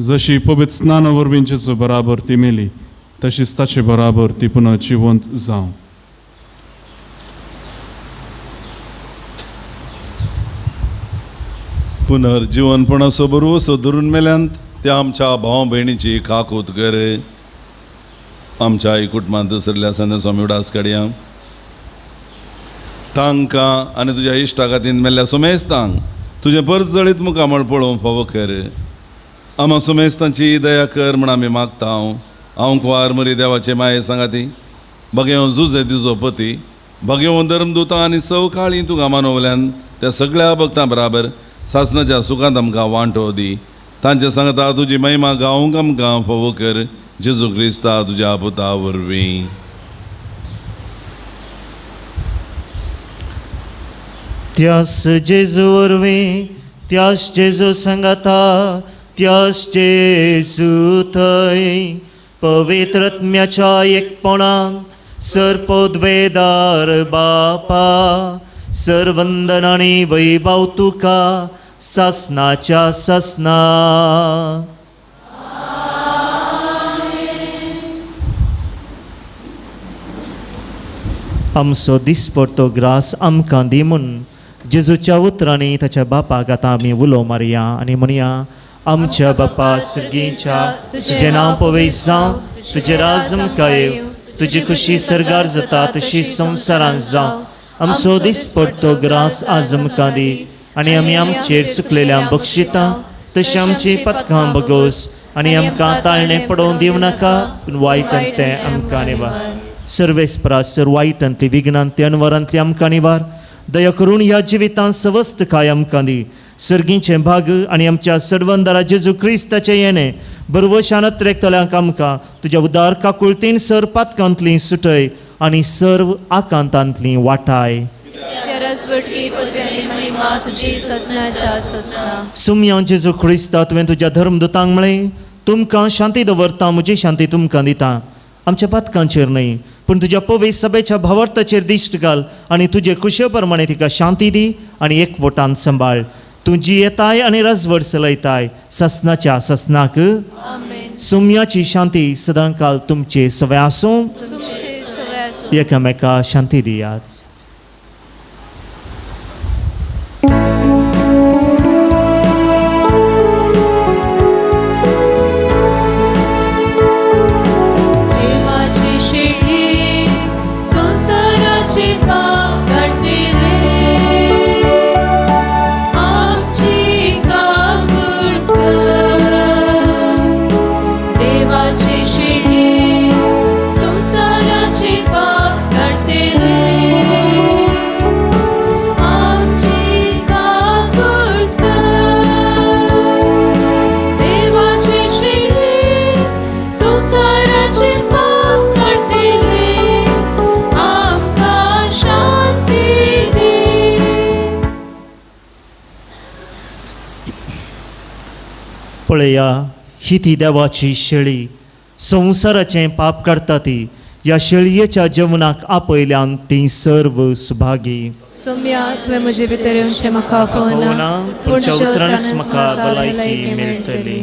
जशी पवित्र स्नाना वरवीं जेजू बराबर ती मेली तशीच ताचे बराबर ती पुनः जिवंत जावं पुनर्जीवनपणाचो बरोवसो धरून मेल्यांत त्या आमच्या भाव भयणीची काकूत कर आमच्या कुटुंबांत दसरल्या सन्या स्वामी उडास काडया तांकां आनी तुज्या इश्टा खातीर मेल्ल्या सुमेस्तांक तुजें परस जळीत मुखामळ पळोवंक फावो कर आमा सुमेस्तांची दया कर म्हण आमी मागता हांव कुंवार मरी देवाचे माये सांगाती भगेव जुजे दिजो पती भगेव धर्मदूतां आनी सवकाळी तुका मानवल्यान त्या सगळ्या भक्तां बराबर सासणाच्या सुखांत आमकां वांटो दी तांच्या सांगता तुजी महिमा गावूंक आमकां फावो कर जेजू क्रिस्ता तुज्या पुता वरवीं त्यास जेजू वरवीं त्यास जेजू सांगता त्यास जेजू थंय पवित्रत्म्याच्या एकपणान सर्पोद्वेदार बापा सर्वंदन आनी वैभव तुका सासनाच्या सासना आमचो दिसपडतो ग्रास आमकां दी म्हूण जेजूच्या उतरांनी ताच्या बापाक आतां आमी उलो मारया आनी म्हणया आमच्या बापा सर्गेच्या तुजें नांव पवित्र जावं तुजें राज आमकां येवं तुजी खुशी सरगार जाता तशी संवसारांत जावं आमचो दिसपडटो ग्रास आज आमकां दी आनी आमी आमचेर चुकलेल्यांक बक्षिता तशी आमची पथकां बगोस आनी आमकां ताळणें पडोवन दिवं नाका पूण वायटांत तें आमकां निवार सर्वेस्परासर वायटांतली विघ्नांतली अनवरांतली आमकां निवार दया करून ह्या जिवितांत सवस्त काय आमकां दी सर्गीचे भाग आनी आमच्या सडवंदारा जेजू क्रिस्ताचें येणें बरवशानत रेखतल्यांक आमकां तुज्या उदार काकुळतीन सर पातकांतली सुटय आनी सर्व आकांतांतली वाटाय सुमया जेजू क्रिस्ता तुवें तुज्या धर्मदुतांक म्हळें तुमकां शांती दवरता म्हजी शांती तुमकां दिता आमच्या पातकांचेर न्हय पूण तुज्या पवित्र सभेच्या भावार्थाचेर दिश्ट घाल आनी तुजे कुशे प्रमाणे तिका शांती दी आनी एकवटान सांबाळ तुजी येताय आनी राजवट चलयताय ससनाच्या ससनाक सुमयाची शांती सदांकाल तुमचे सवय आसूं एकामेका शांती दियात पळया ही ती देवाची शेळी संवसाराचें पाप काडटा ती ह्या शेळयेच्या जेवणाक आपयल्यान ती सर्व सुभागी सुमया तुवें म्हजे भितर येवचें म्हाका आफवना पूण उतरानच म्हाका भलायकी मेळटली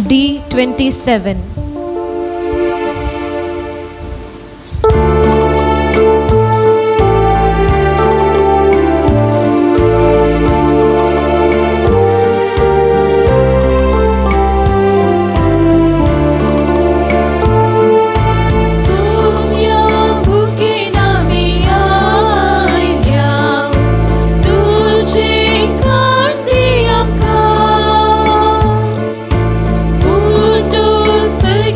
D27 Sir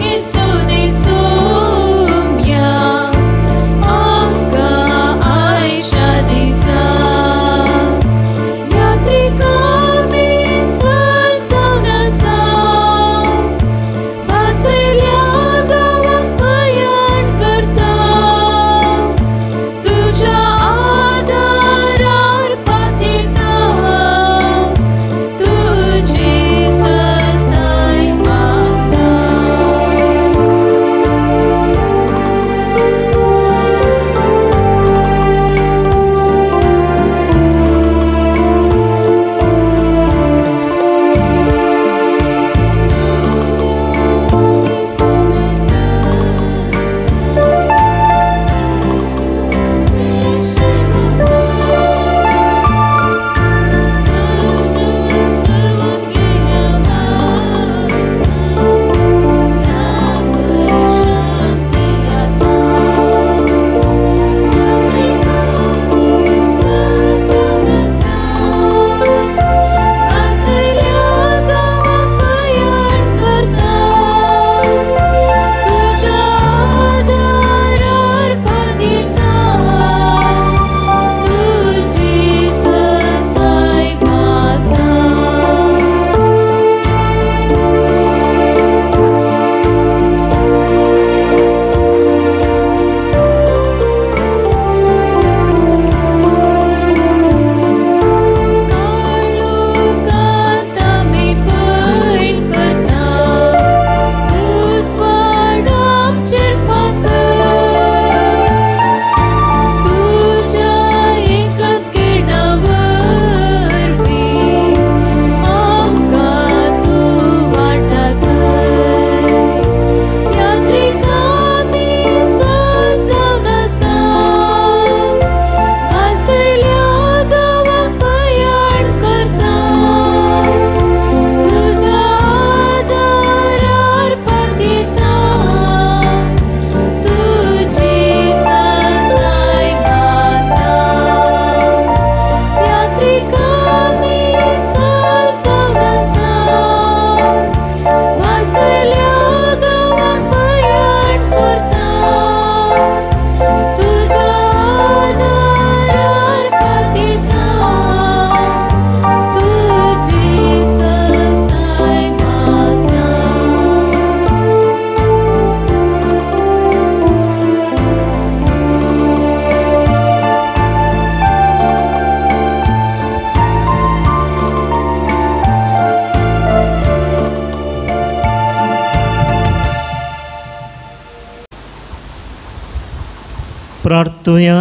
प्रार्थुया.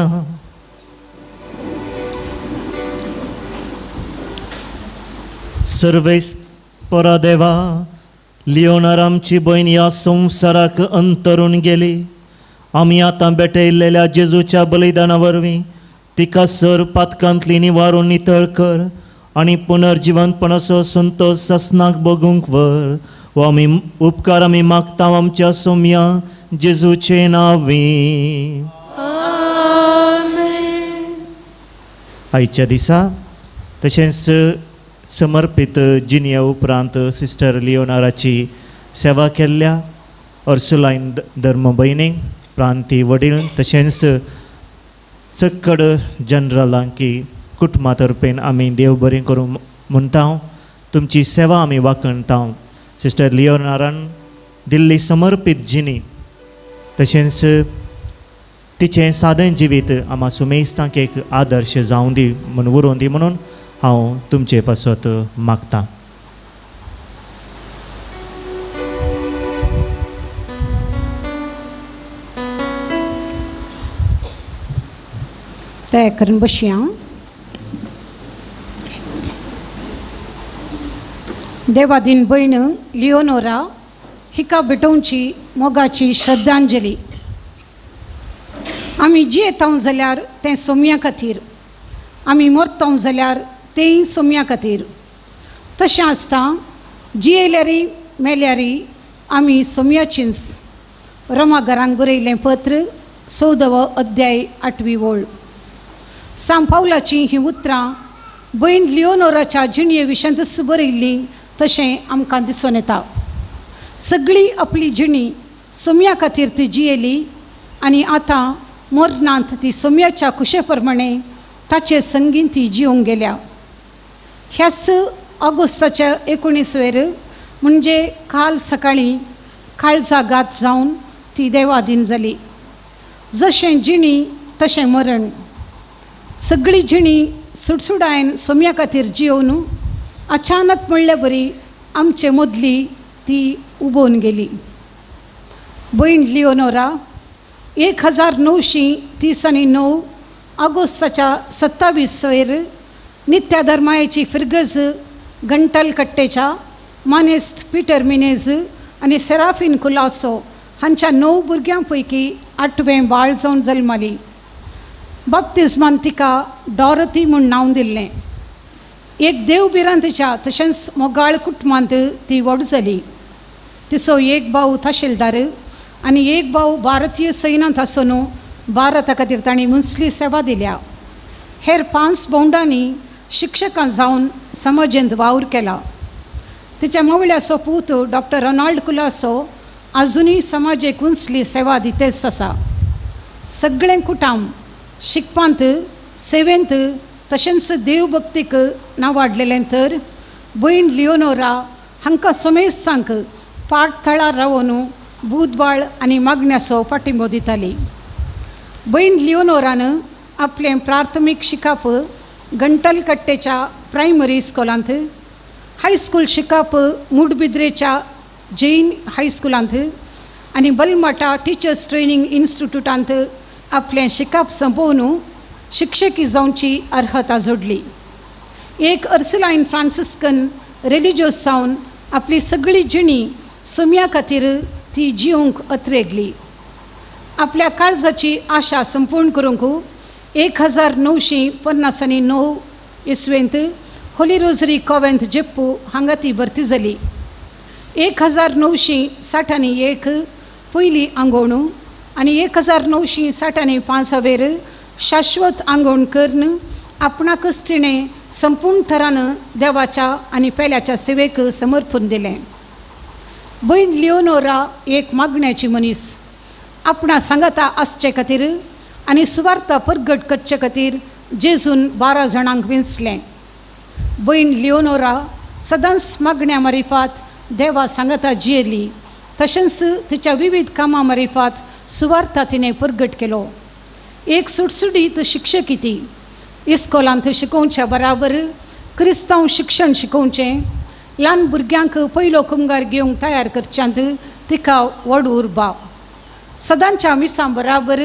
सर्वेस्परा देवा, लिओनार आमची भयण ह्या संवसाराक अंतरून गेली. आमी आतां भेटयल्लेल्या जेजूच्या बलिदाना वरवीं तिका सर पातकांतली निवारून नितळ कर आनी पुनर्जिवंतपणाचो संतोश ससनाक बगूंक व्हर. हो आमी उपकार आमी मागता आमच्या सोम्या जेजूचे नांवी. आयच्या दिसा तशेंच समर्पित जिनिया उपरांत सिस्टर लिओनाराची सेवा केल्ल्या अर्सुलायन धर्म भयणीक, प्रांती वडील तशेंच चक्कड जनरलांकी कुटुंबा तर्फेन आमी देव बरें करूं म्हणटा. तुमची सेवा आमी वाखणटा. सिस्टर लिओनारान दिल्ली समर्पीत जिणी तशेंच तिचें सादें जिवीत आम्हा सुमेस्तांक एक आदर्श जावं दी म्हूण उरोवन दी म्हणून हांव तुमचे पासत मागतां. तय करून बसया. देवादीन भयण लिओनोरा हिका भेटोवची मोगाची श्रद्धांजली. आमी जियेता जाल्यार तें सोम्या खातीर, आमी मरता जाल्यार तेंय सोम्या खातीर. तशें आसता जियेल्यारी मेल्यारी आमी सोम्याचींच. रोमाघरांक बरयलें पत्र 14 अध्याय 8वी ओळ. सांत पावलाची ही उतरां भयण लिओनोराच्या जिणये विशयंच बरयल्ली तशें आमकां दिसून येता. सगळी आपली जिणी सोम्या खातीर ती जियेली आनी आतां मरणांत ती सोम्याच्या कुशे प्रमाणे ताचे संगीत ती जिवंक गेल्या. ह्याच ऑगस्टाच्या 19 म्हणजे काल सकाळीं काळजाघात जावन ती देवाधीन जाली. जशें जिणी तशें मरण. सगळी जिणी सुटसुडायन सोम्या खातीर जियोवन अचानक म्हणले बरी आमचे मदली ती उबोवन गेली. भयण लिओनोरा 1939 ऑगस्टाच्या 27 नित्या धर्मायेची फिरगज गंटलकट्टेच्या मानेस्त पीटर मिनेज आनी सेराफीन कुलासो हांच्या 9 भुरग्यां पैकी 8वें बाळ जावन जल्माली. बाप्तिस्मान तिका डॉरथी म्हूण नांव दिल्लें. एक देवबिरांतच्या तशेंच मोगाळ कुटुंबांत ती व्हड जाली. तिचो एक भाव तहसीलदार आनी एक भाव भारतीय सैन्यांत आसून भारता खातीर तांणी मुसली सेवा दिल्या. हेर 5 भावंडांनी शिक्षकां जावन समाजेंत वावर केला. तिच्या मवळ्याचो पूत डॉक्टर रोनाल्ड कुलासो आजुनूय समाजेक उंचली सेवा दितेच आसा. सगळें कुटुंब शिकपांत, सेवेंत तशेंच देवभक्तीक नांवाडलेलें तर भयण लिओनोरा हांकां सोमेस्तांक पाठथळार रावन बुधबाळ आनी मागण्याचो पाठिंबो दिताली. भयण लिओनोरान आपलें प्राथमीक शिकप गंटलकट्टेच्या प्रायमरी स्कुलांत, हायस्कूल शिकप मूडबिद्रेच्या जैन हायस्कुलांत आनी बलमाटा टिचर्स ट्रेनिंग इन्स्टिट्यूटांत आपलें शिकप संपोवन शिक्षकी जावची अर्हता जोडली. एक अर्सुलायन फ्रांसिस्कन रिलिजियस जावन आपली सगळी जिणी सोम्या खातीर ती जिवंक अत्रेगली. आपल्या काळजाची आशा संपूर्ण करूंक 1959 इसवेंत होली रोझरी कॉवेंत जेप्पू हांगा ती भरती जाली. 1961 पयली आंगवण आनी 1965 शाश्वत आंगवण करून आपणाकच तिणें संपूर्ण तरान देवाच्या आनी पेल्याच्या सेवेक समर्पण दिलें. भयण लिओनोरा एक मागण्याची मनीस. आपणा सांगाता आसचे खातीर आनी सुवार्ता परगट करचे खातीर जेजून 12 जाणांक वेंचलें. भयण लिओनोरा सदांच मागण्या मारिफात देवा सांगाता जियेली. तशेंच तिच्या विविध कामां मारिफात सुवार्ता तिणें परगट केलो. एक सुटसुटीत शिक्षकी ती. इस्कोलांत शिकोवच्या बराबर क्रिस्तांव शिक्षण शिकोवचें, ल्हान भुरग्यांक पयलो कुंगार घेवंक तयार करच्यांत तिका व्हड उर्बा. सदांच्या मिसां बराबर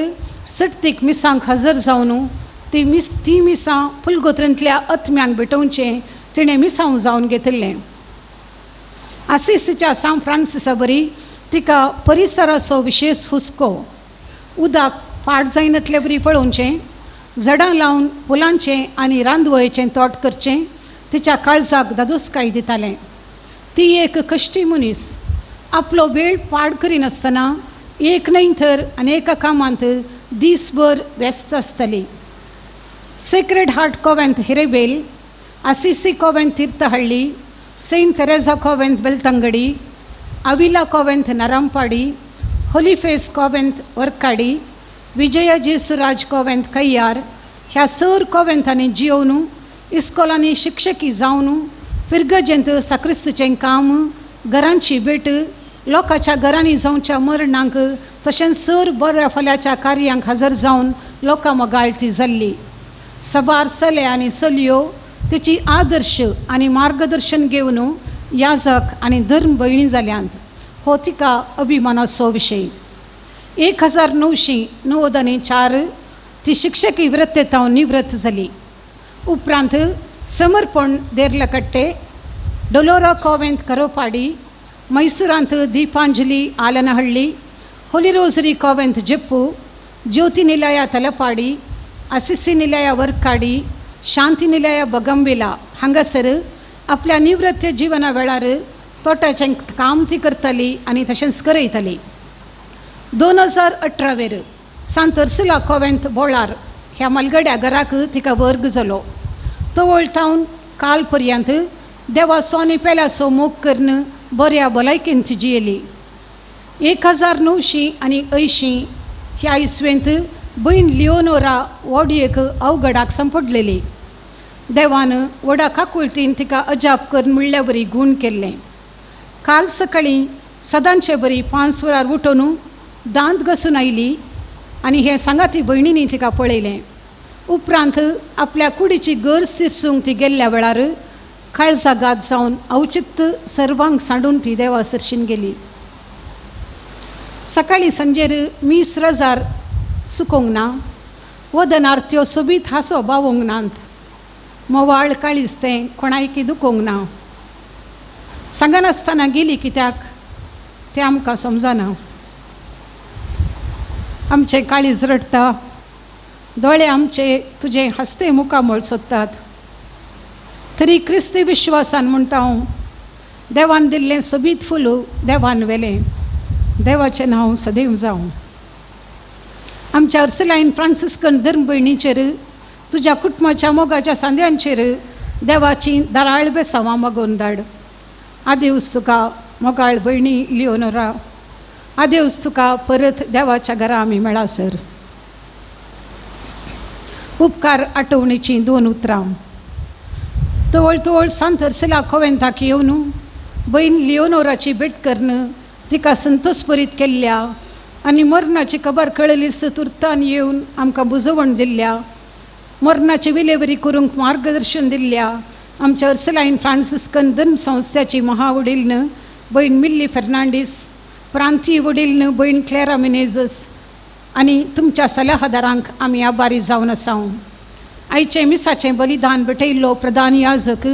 सट्तीक मिसांक हजर जावन ती मिसां फुलगोत्रेंतल्या आत्म्यांक भेटोवचें तिणें मिसांव जावन घेतिल्लें. आसिसीच्या सांत फ्रांसिसा बरी तिका परिसराचो विशेश हुस्को, उदक पाड जायनातले बरी पळोवचें, झाडां लावन फुलांचें आनी रांदवयेचें तोट करचें तिच्या काळजाक दादोसकाय दितालें. ती एक कश्टी मनीस आपलो वेळ पाड करिनासतना एक न्हय तर अनेक कामांत दीसभर व्यस्त आसतली. Sacred heart convent Hirebail, Assisi convent Thirthahalli, saint Teresa convent Belthangady, Avila convent Narampady, holy face convent Varkady, Vijaya Jesuraj convent Kayyar ह्या सर कॉवेंतांनी जियोवन इस्कॉलांनी शिक्षकी जावन फिरगजेंत साक्रिस्तीचें काम, घरांची भेट, लोकांच्या घरांनी जावच्या मरणांक तशेंच सर बऱ्या फाल्याच्या कार्यांक हजर जावन लोकां मोगाळती जाल्ली. सबार चले आनी चलयो तिची आदर्श आनी मार्गदर्शन घेवन याजक आनी धर्म भयणी जाल्यांत हो तिका अभिमानाचो विशय. 1994 ती शिक्षकी वृत्तेंतावन निवृत्त जाली. उपरांत समर्पण देर्लकट्टे, डोलोरा कॉवेंत करोपाडी, मैसूरांत दीपांजली आलनहळ्ळी, होली रोझरी कॉवेंत जेप्पू, ज्योती निलया तलपाडी, आसिसी निलया वर्काडी, शांती निलया बगंबिला हांगासर आपल्या निवृत्त जिवना वेळार तोट्याचें काम ती करताली आनी तशेंच करयताली. 2018 सांत उर्सुला कॉवेंत बोळार ह्या मलगड्या घराक तिका वर्ग जालो. तो वळटावन काल पर्यंत देवा सोनी पेल्याचो मोग करून बऱ्या भलायकेन ती जियेली. 1980 ह्या इसवेंत बहीण लिओनोरा वोडयेक अवघडाक संपडलेली. देवान वडा काकुळतीन तिका अजाप करून म्हणल्या बरी गूण केल्लें. काल सकाळीं सदांचे बरी 5 वरार उठून दांत घासून आयली आनी हे सांगाती भयणींनी तिका पळयलें. उपरांत आपल्या कुडीची गरज तिरसूंक ती गेल्ल्या वेळार काळजाघात जावन अवचित्त सर्वांक सांडून ती देवा सरशीन गेली. सकाळीं संजेर मीस रजार सुकोंक ना, वदनार्त्यो सोबीत हांसो बावोंक नात, मोवाळ काळीज तें कोणायकी दुखोंक ना. सांगनासतना गेली कित्याक तें आमकां समजना. आमचें काळीज रडटा, दोळे आमचे तुजे हस्ते मुखामळ सोदतात. तरी क्रिस्ती विश्वासान म्हणटा हांव, देवान दिल्लें सोबीत फूल देवान वेलें, देवाचें नांव सदैव जावं. आमच्या उर्सुलायन फ्रांसिस्कन धर्म भयणीचेर तुज्या कुटुंबाच्या मोगाच्या सांद्यांचेर देवाची दाराळ बेसांवां मागोवन धाड. आदेवस तुका मोगाळ भयणी लिओनोरा, आदेवस तुका परत देवाच्या घरा आमी मेळासर. उपकार आठवणेचीं 2 उतरां. तवळ सांत उर्सुला कॉवेंताक येवन बहीण लिओनोराची भेट करून तिका संतोषभरीत केल्ल्या आनी मरणाची खबर कळलीस तुर्तान येवन आमकां बुजवण दिल्ल्या, मरणाची विलेवरी करूंक मार्गदर्शन दिल्ल्या आमच्या उर्सुलायन फ्रांसिस्कन धर्म संस्थेची महावडीलन बहीण मिल्ली फेर्नांडीस, प्रांतीय वडीलन बहीण क्लेरा मिनेझस आनी तुमच्या सलाहदारांक आमी आभारी जावन आसां. आयचे मिसाचें बलिदान भेटयल्लो प्रधान याजक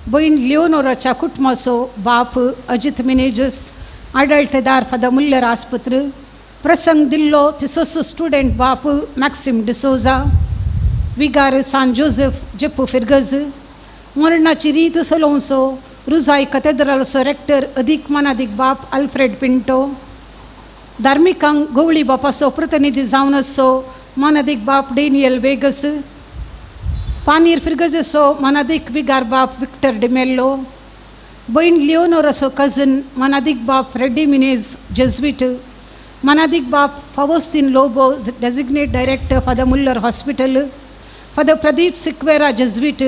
बहीण लिओनोराच्या कुटुंबाचो बाप अजित मिनेझस, आडळतेदार फादर मुल्लर आस्पत्र, प्रसंग दिल्लो तिसोचो स्टुडंट बाप मॅक्सिम डिसोजा, विगार सान जोसेफ जेप्पू फिरगज, मरणाची रीत सोलोवचो रुजाय कॅथेड्रलाचो रेक्टर अदीक मनादीक बाप आल्फ्रेड पिंटो, धार्मिकांक गवळी बापाचो प्रतिनिधी जावन आसचो मनादीक बाप डेनियल वेगस, पानीर फिरगजेचो मनादीक विगार बाप विक्टर डिमेल्लो, बहीण लिओनोराचो कझन मनादीक बाप फ्रेडी मिनेझ जेजुईट, मनादीक बाप Faustine Lobo designate director father Muller hospital, father Pradeep Sequeira Jesuit,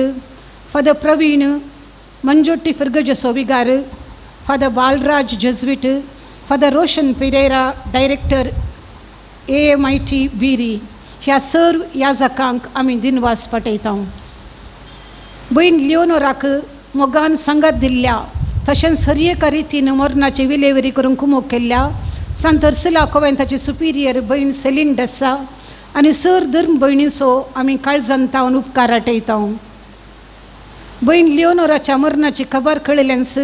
father Praveen Manjoti फिरगजेचो विगार, father Balraj Jesuit, father Roshan Pereira director AMIT बिरी ह्या सर्व याजकांक आमी दिनवास पाठयता. बहीण लिओनोराक मोगान संगत दिल्ल्या तशेंच हर एका रितीन मरणाची विलेवरी करूंक कुमोग केल्ल्या सांत उर्सुला कॉवेंताची सुपिरियर बहीण सेलीन डेस्सा आनी सर धर्म भयणीचो आमी काळजान तावन उपकार आटयता. भयण लिओनोराच्या मरणाची खबर कळयल्यानस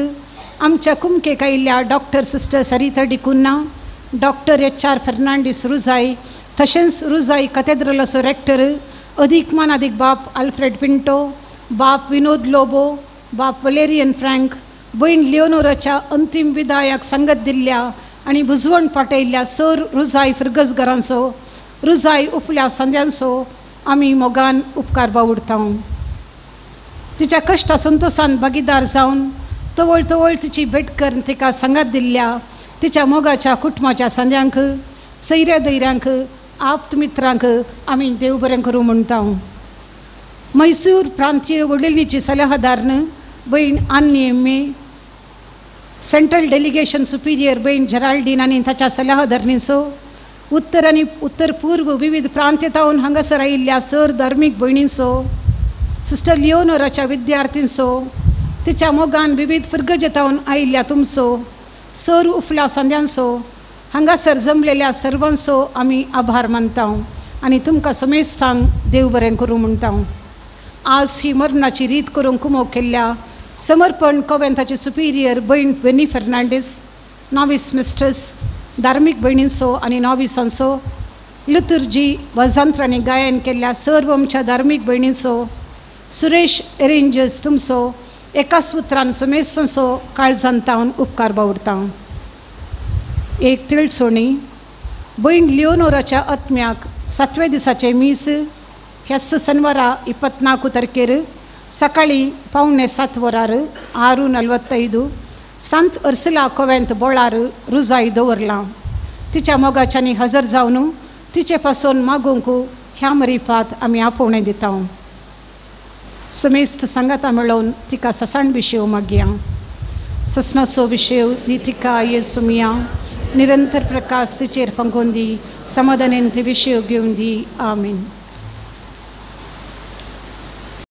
आमच्या कुमकेक आयिल्ल्या doctor sister Sarita D'Cunha, doctor HR Fernandes Rujai, तशेंच रुजाय कॅथेड्रलाचो रॅक्टर अदीक मानादीक बाप आल्फ्रेड पिंटो, बाप विनोद लोबो, बाप वलेरियन फ्रँक, भयण लिओनोराच्या अंतीम विदायाक संगत दिल्ल्या आनी बुजवण पाटयल्ल्या सर रुजाय फिर्गसगरांचो, रुजाय उफल्या संद्यांचो आमी मोगान उपकार बावडटा. तिच्या कश्टा संतोसान भागीदार जावन तवळ तवळ तिची भेट करून तिका संगात दिल्ल्या तिच्या मोगाच्या कुटुंबाच्या संद्यांक, सैऱ्या दैऱ्यांक, आप्त मित्रांक आमी देव बरें करूं म्हणटा. मैसूर प्रांतीय वडिलीची सलहादारन भयण आन्नी एम्मे, सेंट्रल डेलिगेशन सुपिरियर भयण जेराल्डीन आनी ताच्या सलहादारणीचो, उत्तर आनी उत्तर पूर्व विविध प्रांत्यतावन हांगासर आयिल्ल्या सर धार्मीक भयणींचो, सिस्टर लिओनोराच्या विद्यार्थींचो, तिच्या मोगान विविध फिर्गजेतावन आयिल्ल्या तुमचो, सर उफल्या संद्यांचो, हांगासर जमलेल्या सर्वांचो आमी आभार मानता आनी तुमकां समेस्तांक देव बरें करूं म्हणटा. आज ही मरणाची रीत करूंक कुमो केल्ल्या समर्पण कॉवेंताचे सुपिरियर भयण बेनी फर्नांडीस, नॉविस मिस्ट्रेस, धार्मीक भयणींचो आनी नॉविसांचो, लितुर्जी वजांत्रांनी गायन केल्ल्या सर्व आमच्या धार्मीक भयणींचो, सुरेश एरेंजर्स तुमचो एका सुत्रान समेस्तांचो काळजान तावन उपकार बावडटा. एक तिळसोणी भयण लिओनोराच्या आत्म्याक 7व्या दिसाचे मीस ह्या शनिवारा 24 तारखेर सकाळी 6:45 वरार 6:45 संत अर्सला कोवेंत बोळार रुजाई दवरलां. तिच्या मोगाच्यांनी हजर जावन तिचे पासून मागूंक ह्या मरिफात आमी आपोवणें दिता. समेस्त संगता मेळोवन तिका ससाण विशेव मागया. ससनाचो विशेव दी तिका येसू मिया, निरंतर प्रकाश तिचेर फंगोवन दी, समाधानेन ती विशेव घेवन दी. आमीन.